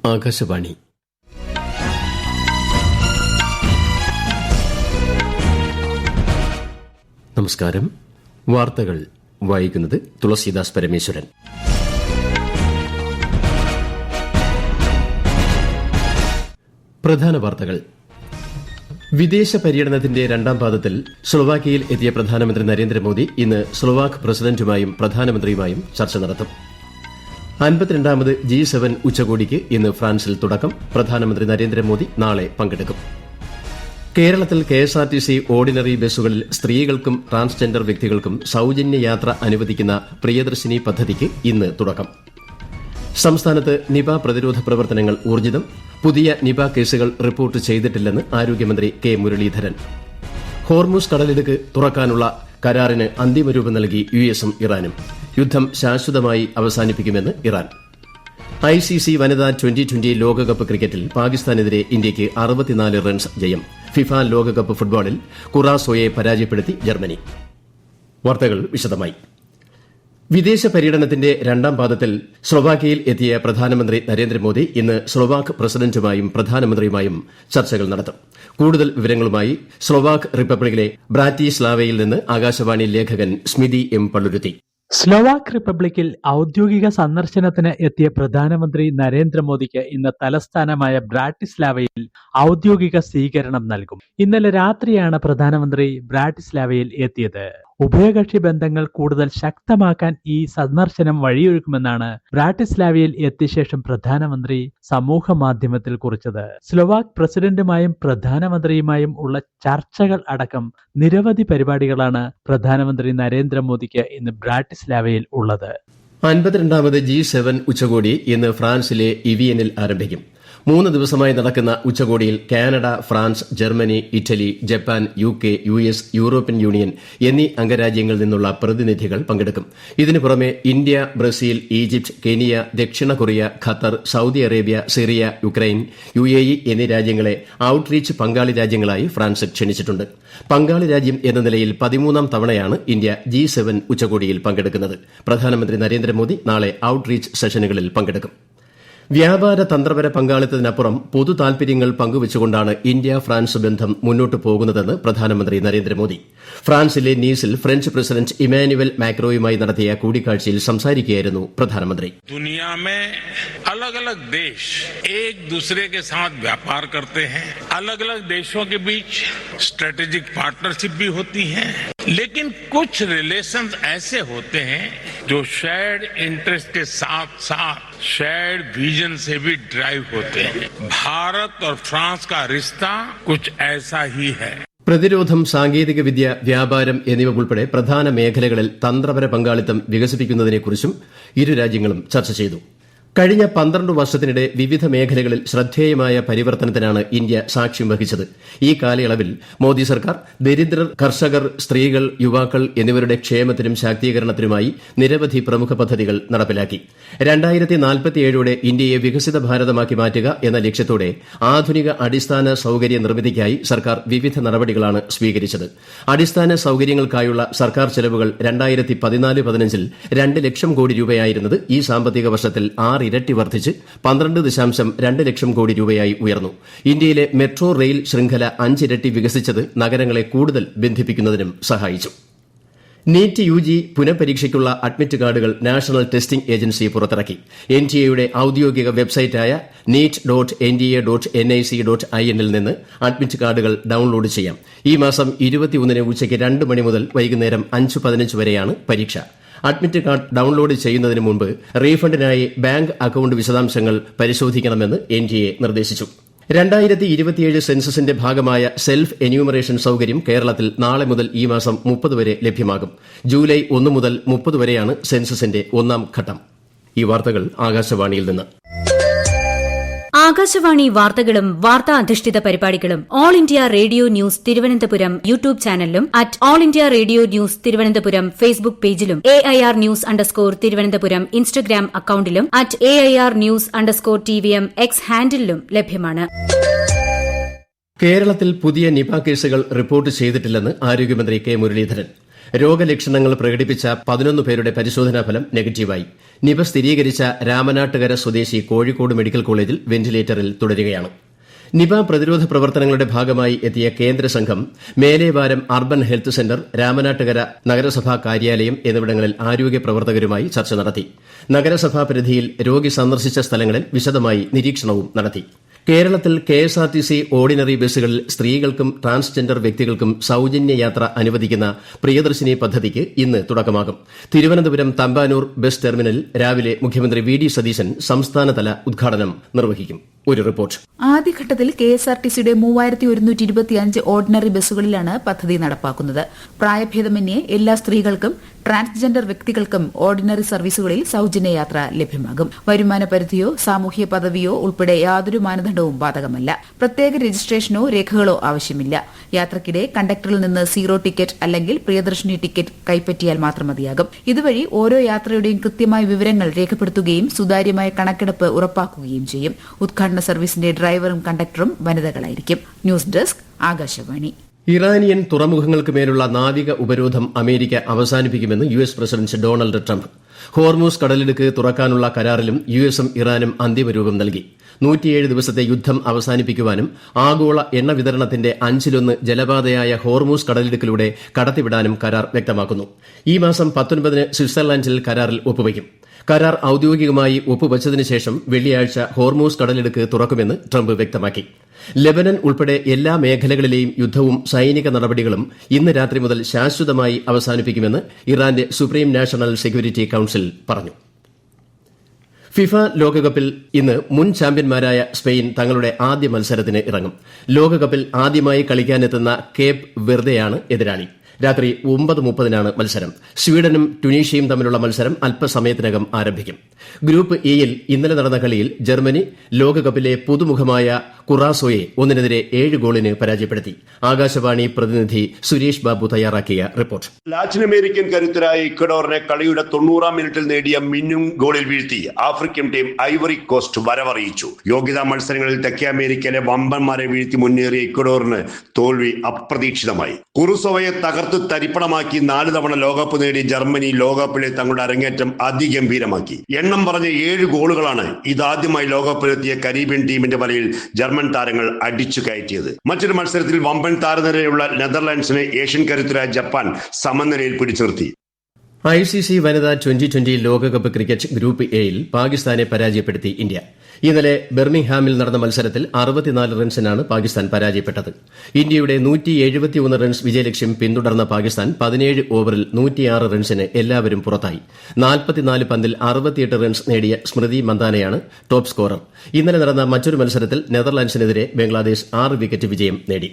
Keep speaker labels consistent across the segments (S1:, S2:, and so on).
S1: ആകാശവാണി. നമസ്കാരം. വാർത്തകൾ വായിക്കുന്നത് തുളസീദാസ് പരമേശ്വരൻ. പ്രധാന വാർത്തകൾ. വിദേശ പര്യടനത്തിന്റെ രണ്ടാം പാദത്തിൽ സ്ലൊവാക്യയിൽ എത്തിയ പ്രധാനമന്ത്രി നരേന്ദ്രമോദി ഇന്ന് സ്ലൊവാക്ക് പ്രസിഡന്റുമായും പ്രധാനമന്ത്രിയുമായും ചർച്ച നടത്തും. 52ാമത് G7 ഉച്ചകോടിക്ക് ഇന്ന് ഫ്രാൻസിൽ തുടക്കം. പ്രധാനമന്ത്രി നരേന്ദ്രമോദി നാളെ പങ്കെടുക്കും. കേരളത്തിൽ കെഎസ്ആർടിസി ഓർഡിനറി ബസ്സുകളിൽ സ്ത്രീകൾക്കും ട്രാൻസ്ജെൻഡർ വ്യക്തികൾക്കും സൌജന്യ യാത്ര അനുവദിക്കുന്ന പ്രിയദർശിനി പദ്ധതിക്ക് ഇന്ന് തുടക്കം. സംസ്ഥാനത്ത് നിപ പ്രതിരോധ പ്രവർത്തനങ്ങൾ ഊർജ്ജിതം. പുതിയ നിപ കേസുകൾ റിപ്പോർട്ട് ചെയ്തിട്ടില്ലെന്ന് ആരോഗ്യമന്ത്രി കെ മുരളീധരൻ. ഹോർമുസ് കടലിടുക്ക് തുറക്കാനുള്ള കരാറിന് അന്തിമരൂപം നൽകി യുഎസും ഇറാനും. യുദ്ധം ശാശ്വതമായി അവസാനിപ്പിക്കുമെന്ന് ഇറാൻ. ICC വനിതാ ട്വന്റി ലോകകപ്പ് ക്രിക്കറ്റിൽ പാകിസ്ഥാനെതിരെ ഇന്ത്യയ്ക്ക് 64 റൺസ് ജയം. ഫിഫ ലോകകപ്പ് ഫുട്ബോളിൽ കുറാസോയെ പരാജയപ്പെടുത്തി ജർമ്മനി. വാർത്തകൾ വിശദമായി. വിദേശ പര്യടനത്തിന്റെ രണ്ടാം പാദത്തിൽ സ്ലൊവാക്യയിൽ എത്തിയ പ്രധാനമന്ത്രി നരേന്ദ്രമോദി ഇന്ന് സ്ലൊവാക്ക് പ്രസിഡന്റുമായും പ്രധാനമന്ത്രിയുമായും ചർച്ചകൾ നടത്തും. കൂടുതൽ വിവരങ്ങളുമായി സ്ലൊവാക്ക് റിപ്പബ്ലിക്കിലെ ബ്രാറ്റിസ്ലാവയിൽ നിന്ന് ആകാശവാണി ലേഖകൻ സ്മിതി എം പള്ളുരുത്തി.
S2: സ്ലൊവാക്ക് റിപ്പബ്ലിക്കിൽ ഔദ്യോഗിക സന്ദർശനത്തിന് എത്തിയ പ്രധാനമന്ത്രി നരേന്ദ്രമോദിക്ക് ഇന്ന് തലസ്ഥാനമായ ബ്രാറ്റിസ്ലാവയിൽ ഔദ്യോഗിക സ്വീകരണം നൽകും. ഇന്നലെ രാത്രിയാണ് പ്രധാനമന്ത്രി ബ്രാറ്റിസ്ലാവയിൽ എത്തിയത്. ഉഭയകക്ഷി ബന്ധങ്ങൾ കൂടുതൽ ശക്തമാക്കാൻ ഈ സന്ദർശനം വഴിയൊരുക്കുമെന്നാണ് ബ്രാറ്റിസ്ലാവയിൽ എത്തിയ ശേഷം പ്രധാനമന്ത്രി സമൂഹ മാധ്യമത്തിൽ കുറിച്ചത്. സ്ലൊവാക്ക് പ്രസിഡന്റുമായും പ്രധാനമന്ത്രിയുമായും ഉള്ള ചർച്ചകൾ അടക്കം നിരവധി പരിപാടികളാണ് പ്രധാനമന്ത്രി നരേന്ദ്രമോദിക്ക് ഇന്ന് ബ്രാറ്റിസ്ലാവയിൽ ഉള്ളത്.
S1: 52ാമത് G7 ഉച്ചകോടി ഇന്ന് ഫ്രാൻസിലെ ഇവിയനിൽ ആരംഭിക്കും. 3 ദിവസമായി നടക്കുന്ന ഉച്ചകോടിയിൽ Canada, France, Germany, Italy, Japan, UK, US, European union എന്നീ അംഗരാജ്യങ്ങളിൽ നിന്നുള്ള പ്രതിനിധികൾ പങ്കെടുക്കും. ഇതിനു പുറമെ ഇന്ത്യ, ബ്രസീൽ, ഈജിപ്ത്, കെനിയ, ദക്ഷിണ Korea, Qatar, Saudi Arabia, Syria, Ukraine, UAE എന്നീ രാജ്യങ്ങളെ ഔട്ട്റീച്ച് പങ്കാളി രാജ്യങ്ങളായി ഫ്രാൻസ് ക്ഷണിച്ചിട്ടുണ്ട്. പങ്കാളി രാജ്യം എന്ന നിലയിൽ 13ാം തവണയാണ് ഇന്ത്യ G7 ഉച്ചകോടിയിൽ പങ്കെടുക്കുന്നത്. പ്രധാനമന്ത്രി നരേന്ദ്രമോദി നാളെ ഔട്ട്റീച്ച് സെഷനുകളിൽ പങ്കെടുക്കും. വ്യാപാര തന്ത്രപര പങ്കാളിത്തത്തിനപ്പുറം പൊതു താൽപര്യങ്ങൾ പങ്കുവച്ചുകൊണ്ടാണ് ഇന്ത്യ ഫ്രാൻസ് ബന്ധം മുന്നോട്ടു പോകുന്നതെന്ന് പ്രധാനമന്ത്രി നരേന്ദ്രമോദി ഫ്രാൻസിലെ നീസിൽ ഫ്രഞ്ച് പ്രസിഡന്റ് ഇമാനുവൽ മാക്രോയുമായി നടത്തിയ കൂടിക്കാഴ്ചയിൽ സംസാരിക്കുകയായിരുന്നു പ്രധാനമന്ത്രി.
S3: दुनिया में अलग अलग देश एक दूसरे के साथ व्यापार करते हैं. अलग अलग देशों के बीच स्ट्रेटेजिक पार्टनरशिप भी होती है, लेकिन कुछ रिलेशंस ऐसे होते हैं जो शेयर्ड इंटरेस्ट के साथ साथ शेयर्ड विजन से भी ड्राइव होते हैं. भारत और फ्रांस का रिश्ता कुछ ऐसा ही है.
S1: പ്രതിരോധം, സാങ്കേതികവിദ്യ, വ്യാപാരം എന്നിവ ഉൾപ്പെടെ പ്രധാന മേഖലകളിൽ തന്ത്രപര പങ്കാളിത്തം വികസിപ്പിക്കുന്നതിനെക്കുറിച്ചും ഇരു രാജ്യങ്ങളും ചർച്ച ചെയ്തു. കഴിഞ്ഞ 12 വർഷത്തിനിടെ വിവിധ മേഖലകളിൽ ശ്രദ്ധേയമായ പരിവർത്തനത്തിനാണ് ഇന്ത്യ സാക്ഷ്യം വഹിച്ചത്. ഈ കാലയളവിൽ മോദി സർക്കാർ ദരിദ്രർ, കർഷകർ, സ്ത്രീകൾ, യുവാക്കൾ എന്നിവരുടെ ക്ഷേമത്തിനും ശാക്തീകരണത്തിനുമായി നിരവധി പ്രമുഖ പദ്ധതികൾ നടപ്പിലാക്കി. 2047 ഇന്ത്യയെ വികസിത ഭാരതമാക്കി മാറ്റുക എന്ന ലക്ഷ്യത്തോടെ ആധുനിക അടിസ്ഥാന സൌകര്യ നിർമ്മിതിക്കായി സർക്കാർ വിവിധ നടപടികളാണ് സ്വീകരിച്ചത്. അടിസ്ഥാന സൌകര്യങ്ങൾക്കായുള്ള സർക്കാർ ചെലവുകൾ 2014-15 2 ലക്ഷം കോടി രൂപയായിരുന്നത് ഈ സാമ്പത്തിക വർഷത്തിൽ 6 ഇരട്ടി വർദ്ധിച്ച് 12.2 ലക്ഷം കോടി രൂപയായി ഉയർന്നു. ഇന്ത്യയിലെ മെട്രോ റെയിൽ ശൃംഖല 5 ഇരട്ടി വികസിച്ചത് നഗരങ്ങളെ കൂടുതൽ ബന്ധിപ്പിക്കുന്നതിനും സഹായിച്ചു. നീറ്റ് UG പുനഃപരീക്ഷയ്ക്കുള്ള അഡ്മിറ്റ് കാർഡുകൾ നാഷണൽ ടെസ്റ്റിംഗ് ഏജൻസി പുറത്തിറക്കി. NTA-യുടെ ഔദ്യോഗിക വെബ്സൈറ്റായ neet.nta.nic.in ൽ നിന്ന് അഡ്മിറ്റ് കാർഡുകൾ ഡൌൺലോഡ് ചെയ്യാം. ഈ മാസം 21 ഉച്ചയ്ക്ക് 2 മണി മുതൽ വൈകുന്നേരം 5:15 വരെയാണ് പരീക്ഷ. അഡ്മിറ്റ് കാർഡ് ഡൌൺലോഡ് ചെയ്യുന്നതിന് മുമ്പ് റീഫണ്ടിനായി ബാങ്ക് അക്കൌണ്ട് വിശദാംശങ്ങൾ പരിശോധിക്കണമെന്ന് NTA നിർദ്ദേശിച്ചു. 2027 സെൻസസിന്റെ ഭാഗമായ സെൽഫ് എന്യൂമറേഷൻ സൌകര്യം കേരളത്തിൽ നാളെ മുതൽ ഈ മാസം 30 വരെ ലഭ്യമാകും. ജൂലൈ 1 മുതൽ 30 വരെയാണ് സെൻസസിന്റെ 1ാം ഘട്ടം. ഈ വാർത്തകൾ ആകാശവാണിയിൽ നിന്ന്.
S4: ആകാശവാണി വാർത്തകളും വാർത്താ അധിഷ്ഠിത പരിപാടികളും all India radio news Thiruvananthapuram YouTube ചാനലിലും all India radio news Thiruvananthapuram Facebook പേജിലും AIR ന്യൂസ് _തിരുവനന്തപുരം ഇൻസ്റ്റഗ്രാം അക്കൌണ്ടിലും AIR ന്യൂസ് _TVM X ഹാൻഡിലും ലഭ്യമാണ്.
S1: കേരളത്തിൽ പുതിയ നിപ കേസുകൾ റിപ്പോർട്ട് ചെയ്തിട്ടില്ലെന്ന് ആരോഗ്യമന്ത്രി കെ മുരളീധരൻ. രോഗലക്ഷണങ്ങൾ പ്രകടിപ്പിച്ച 11 പേരുടെ പരിശോധനാ ഫലം നെഗറ്റീവായി. നിപ സ്ഥിരീകരിച്ച രാമനാട്ടുകര സ്വദേശി കോഴിക്കോട് മെഡിക്കൽ കോളേജിൽ വെന്റിലേറ്ററിൽ തുടരുകയാണ്. നിപ പ്രതിരോധ പ്രവർത്തനങ്ങളുടെ ഭാഗമായി എത്തിയ കേന്ദ്ര സംഘം Melevaram urban health centre, Ramanattukara നഗരസഭാ കാര്യാലയം എന്നിവിടങ്ങളിൽ ആരോഗ്യ പ്രവർത്തകരുമായി ചർച്ച നടത്തി. നഗരസഭാ പരിധിയിൽ രോഗി സന്ദർശിച്ച സ്ഥലങ്ങളിൽ വിശദമായി നിരീക്ഷണവും നടത്തി. കേരളത്തിൽ കെഎസ്ആർടിസി ഓർഡിനറി ബസ്സുകളിൽ സ്ത്രീകൾക്കും ട്രാൻസ്ജെൻഡർ വ്യക്തികൾക്കും സൌജന്യ യാത്ര അനുവദിക്കുന്ന പ്രിയദർശിനി പദ്ധതിക്ക് ഇന്ന് തുടക്കമാകും. തിരുവനന്തപുരം തമ്പാനൂർ ബസ് ടെർമിനലിൽ രാവിലെ മുഖ്യമന്ത്രി വി.ഡി. സതീശൻ സംസ്ഥാനതല ഉദ്ഘാടനം നിർവഹിക്കും. ഒരു റിപ്പോർട്ട്.
S5: ആദ്യഘട്ടത്തിൽ കെഎസ്ആർടിസിയുടെ 3125 ഓർഡിനറി ബസ്സുകളിലാണ് പദ്ധതി നടപ്പാക്കുന്നത്. പ്രായഭേദമന്യേ എല്ലാ സ്ത്രീകൾക്കും ട്രാൻസ്ജെൻഡർ വ്യക്തികൾക്കും ഓർഡിനറി സർവീസുകളിൽ സൌജന്യ യാത്ര ലഭ്യമാകും. വരുമാന പരിധിയോ സാമൂഹ്യ പദവിയോ ഉൾപ്പെടെ യാതൊരു മാനദണ്ഡവും ബാധകമല്ല. പ്രത്യേക രജിസ്ട്രേഷനോ രേഖകളോ ആവശ്യമില്ല. യാത്രക്കിടെ കണ്ടക്ടറിൽ നിന്ന് സീറോ ടിക്കറ്റ് അല്ലെങ്കിൽ പ്രിയദർശിനി ടിക്കറ്റ് കൈപ്പറ്റിയാൽ മാത്രം മതിയാകും. ഇതുവഴി ഓരോ യാത്രയുടെയും കൃത്യമായ വിവരങ്ങൾ രേഖപ്പെടുത്തുകയും സുതാര്യമായ കണക്കെടുപ്പ് ഉറപ്പാക്കുകയും ചെയ്യും. ഉദ്ഘാടന സർവീസിന്റെ ഡ്രൈവറും കണ്ടക്ടറും വനിതകളായിരിക്കും. News desk, Akashvani.
S1: ഇറാനിയൻ തുറമുഖങ്ങൾക്ക് മേലുള്ള നാവിക ഉപരോധം അമേരിക്ക അവസാനിപ്പിക്കുമെന്ന് US president Donald Trump. Hormuz കടലിടുക്ക് തുറക്കാനുള്ള കരാറിലും യുഎസും ഇറാനും അന്തിമരൂപം നൽകി. 107 ദിവസത്തെ യുദ്ധം അവസാനിപ്പിക്കുവാനും ആഗോള എണ്ണ വിതരണത്തിന്റെ 1/5 ജലപാതയായ ഹോർമൂസ് കടലിടുക്കിലൂടെ കടത്തിവിടാനും കരാർ വ്യക്തമാക്കുന്നു. ഈ മാസം 19 സ്വിറ്റ്സർലൻഡിൽ കരാറിൽ ഒപ്പുവയ്ക്കും. കരാർ ഔദ്യോഗികമായി ഒപ്പുവച്ചതിനു ശേഷം വെള്ളിയാഴ്ച ഹോർമൂസ് കടലിടുക്ക് തുറക്കുമെന്ന് ട്രംപ് വ്യക്തമാക്കി. ലെബനൻ ഉൾപ്പെടെ എല്ലാ മേഖലകളിലെയും യുദ്ധവും സൈനിക നടപടികളും ഇന്ന് രാത്രി മുതൽ ശാശ്വതമായി അവസാനിപ്പിക്കുമെന്ന് ഇറാന്റെ സുപ്രീം നാഷണൽ സെക്യൂരിറ്റി കൌൺസിൽ പറഞ്ഞു. ഫിഫ ലോകകപ്പിൽ ഇന്ന് മുൻ ചാമ്പ്യന്മാരായ സ്പെയിൻ തങ്ങളുടെ ആദ്യ മത്സരത്തിന് ഇറങ്ങും. ലോകകപ്പിൽ ആദ്യമായി കളിക്കാനെത്തുന്ന കേപ്പ് വെർദെയാണ് എതിരാളി. രാത്രി 9:30 മത്സരം. സ്വീഡനും ട്യൂണീഷ്യയും തമ്മിലുള്ള മത്സരം അല്പസമയത്തിനകം ആരംഭിക്കും. ഗ്രൂപ്പ് ഇയിൽ ഇന്നലെ നടന്ന കളിയിൽ ജർമ്മനി ലോകകപ്പിലെ പുതുമുഖമായ കുറാസോയെ 1-7 ഗോളിന് പരാജയപ്പെടുത്തി. ആകാശവാണി പ്രതിനിധി സുരേഷ് ബാബു തയ്യാറാക്കിയ റിപ്പോർട്ട്.
S6: ലാറ്റിൻ അമേരിക്കൻ കരുത്തരായ ഇക്വഡോറിനെ കളിയുടെ 90-ാം മിനിറ്റിൽ നേടിയ മിന്നും ഗോളിൽ വീഴ്ത്തി ആഫ്രിക്കൻ ടീം ഐവറി കോസ്റ്റ് വരവറിയിച്ചു. യോഗ്യതാ മത്സരങ്ങളിൽ തെക്കേ അമേരിക്കയിലെ വമ്പന്മാരെ വീഴ്ത്തി മുന്നേറിയ ഇക്വഡോറിന് തോൽവി അപ്രതീക്ഷിതമായി. കുറുസോവയെ തകർത്ത് തരിപ്പണമാക്കി 4 തവണ ലോകകപ്പ് നേടിയ ജർമ്മനി ലോകകപ്പിലെ തങ്ങളുടെ അരങ്ങേറ്റം അതിഗംഭീരമാക്കി. എണ്ണം പറഞ്ഞ 7 ഗോളുകളാണ് ഇതാദ്യമായി ലോകകപ്പിലെത്തിയ കരീബിയൻ ടീമിന്റെ വലയിൽ ജർമ്മൻ താരങ്ങൾ അടിച്ചു കയറ്റിയത്. മറ്റൊരു മത്സരത്തിൽ വമ്പൻ താരനിരയുള്ള നെതർലാൻഡ്സിനെ ഏഷ്യൻ കരുത്തരായ ജപ്പാൻ സമനിലയിൽ പിടിച്ചു നിർത്തി.
S1: ICC വനിതാ 2020 ലോകകപ്പ് ക്രിക്കറ്റ് ഗ്രൂപ്പ് എയിൽ പാകിസ്ഥാനെ പരാജയപ്പെടുത്തി ഇന്ത്യ. ഇന്നലെ ബെർമിംഗ്ഹാമിൽ നടന്ന മത്സരത്തിൽ 64 റൺസിനാണ് പാകിസ്ഥാൻ പരാജയപ്പെട്ടത്. ഇന്ത്യയുടെ 171 റൺസ് വിജയലക്ഷ്യം പിന്തുടർന്ന പാകിസ്ഥാൻ 17 ഓവറിൽ 106 റൺസിന് എല്ലാവരും പുറത്തായി. 44 പന്തിൽ 68 റൺസ് നേടിയ സ്മൃതി മന്ദാനയാണ് ടോപ്പ് സ്കോറർ. ഇന്നലെ നടന്ന മറ്റൊരു മത്സരത്തിൽ നെതർലാൻഡ്സിനെതിരെ ബംഗ്ലാദേശ് 6 വിക്കറ്റ് വിജയം നേടി.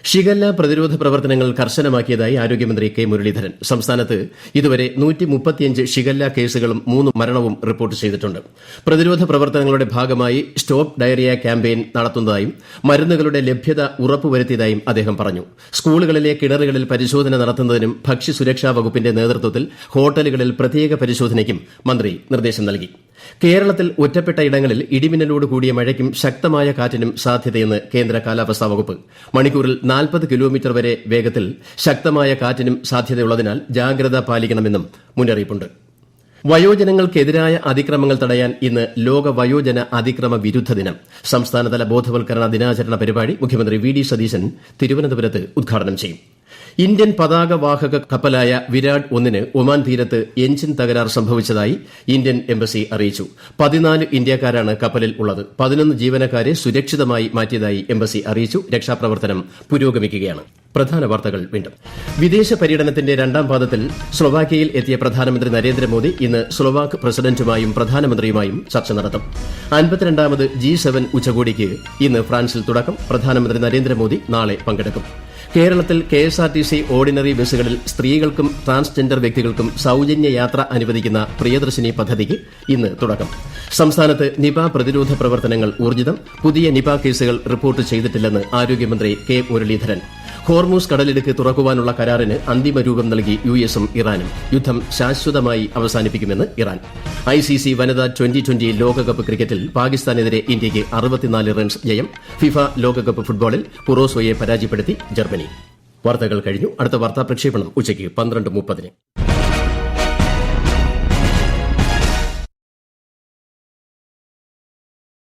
S1: ഷിഗല്ല പ്രതിരോധ പ്രവർത്തനങ്ങൾ കർശനമാക്കിയതായി ആരോഗ്യമന്ത്രി കെ മുരളീധരൻ. സംസ്ഥാനത്ത് ഇതുവരെ 135 ഷിഗല്ല കേസുകളും 3 മരണവും റിപ്പോർട്ട് ചെയ്തിട്ടുണ്ട്. പ്രതിരോധ പ്രവർത്തനങ്ങളുടെ ഭാഗമായി സ്റ്റോപ്പ് ഡയറിയ ക്യാമ്പയിൻ നടത്തുന്നതായും മരുന്നുകളുടെ ലഭ്യത ഉറപ്പുവരുത്തിയതായും അദ്ദേഹം പറഞ്ഞു. സ്കൂളുകളിലെ കിണറുകളിൽ പരിശോധന നടത്തുന്നതിനും ഭക്ഷ്യസുരക്ഷാ വകുപ്പിന്റെ നേതൃത്വത്തിൽ ഹോട്ടലുകളിൽ പ്രത്യേക പരിശോധനയ്ക്കും മന്ത്രി നിർദ്ദേശം നൽകി. കേരളത്തിൽ ഒറ്റപ്പെട്ട ഇടങ്ങളിൽ ഇടിമിന്നലോട് കൂടിയ മഴയ്ക്കും ശക്തമായ കാറ്റിനും സാധ്യതയെന്ന് കേന്ദ്ര കാലാവസ്ഥാ വകുപ്പ്. മണിക്കൂറിൽ 40 കിലോമീറ്റർ വരെ വേഗത്തിൽ ശക്തമായ കാറ്റിനും സാധ്യതയുള്ളതിനാൽ ജാഗ്രത പാലിക്കണമെന്നും മുന്നറിയിപ്പുണ്ട്. വയോജനങ്ങൾക്കെതിരായ അതിക്രമങ്ങൾ തടയാൻ ഇന്ന് ലോക വയോജന അതിക്രമ വിരുദ്ധ ദിനം. സംസ്ഥാനതല ബോധവൽക്കരണ ദിനാചരണ പരിപാടി മുഖ്യമന്ത്രി വി.ഡി. സതീശൻ തിരുവനന്തപുരത്ത് ഉദ്ഘാടനം ചെയ്യും. ഇന്ത്യൻ പതാകവാഹക കപ്പലായ വിരാട് 1 ഒമാൻ തീരത്ത് എഞ്ചിൻ തകരാർ സംഭവിച്ചതായി ഇന്ത്യൻ എംബസി അറിയിച്ചു. 14 ഇന്ത്യക്കാരാണ് കപ്പലിൽ ഉള്ളത്. 11 ജീവനക്കാരെ സുരക്ഷിതമായി മാറ്റിയതായി എംബസി അറിയിച്ചു. രക്ഷാപ്രവർത്തനം പുരോഗമിക്കുകയാണ്. പ്രധാന വാർത്തകൾ വീണ്ടും. വിദേശ പര്യടനത്തിന്റെ 2ാം പാദത്തിൽ സ്ലൊവാക്യയിൽ എത്തിയ പ്രധാനമന്ത്രി നരേന്ദ്രമോദി ഇന്ന് സ്ലൊവാക്ക് പ്രസിഡന്റുമായും പ്രധാനമന്ത്രിയുമായും ചർച്ച നടത്തും. 52ാമത് G7 ഉച്ചകോടിക്ക് ഇന്ന് ഫ്രാൻസിൽ തുടക്കം. പ്രധാനമന്ത്രി നരേന്ദ്രമോദി നാളെ പങ്കെടുക്കും. കേരളത്തിൽ കെഎസ്ആർടിസി ഓർഡിനറി ബസ്സുകളിൽ സ്ത്രീകൾക്കും ട്രാൻസ്ജെൻഡർ വ്യക്തികൾക്കും സൌജന്യ യാത്ര അനുവദിക്കുന്ന പ്രിയദർശിനി പദ്ധതിക്ക് ഇന്ന് തുടക്കം. സംസ്ഥാനത്ത് നിപ പ്രതിരോധ പ്രവർത്തനങ്ങൾ ഊർജിതം. പുതിയ നിപ കേസുകൾ റിപ്പോർട്ട് ചെയ്തിട്ടില്ലെന്ന് ആരോഗ്യമന്ത്രി കെ മുരളീധരൻ. ഹോർമൂസ് കടലിടുക്ക് തുറക്കുവാനുള്ള കരാറിന് അന്തിമ രൂപം നൽകി യുഎസും ഇറാനും. യുദ്ധം ശാശ്വതമായി അവസാനിപ്പിക്കുമെന്ന് ഇറാൻ. ICC വനിതാ 2020 ലോകകപ്പ് ക്രിക്കറ്റിൽ പാകിസ്ഥാനെതിരെ ഇന്ത്യയ്ക്ക് 64 റൺസ് ജയം. ഫിഫ ലോകകപ്പ് ഫുട്ബോളിൽ കുറോസോയെ പരാജയപ്പെടുത്തി ജർമ്മനി. വാർത്തകൾ കഴിഞ്ഞു. അടുത്ത വാർത്താ പ്രക്ഷേപണം ഉച്ചയ്ക്ക് 12:30.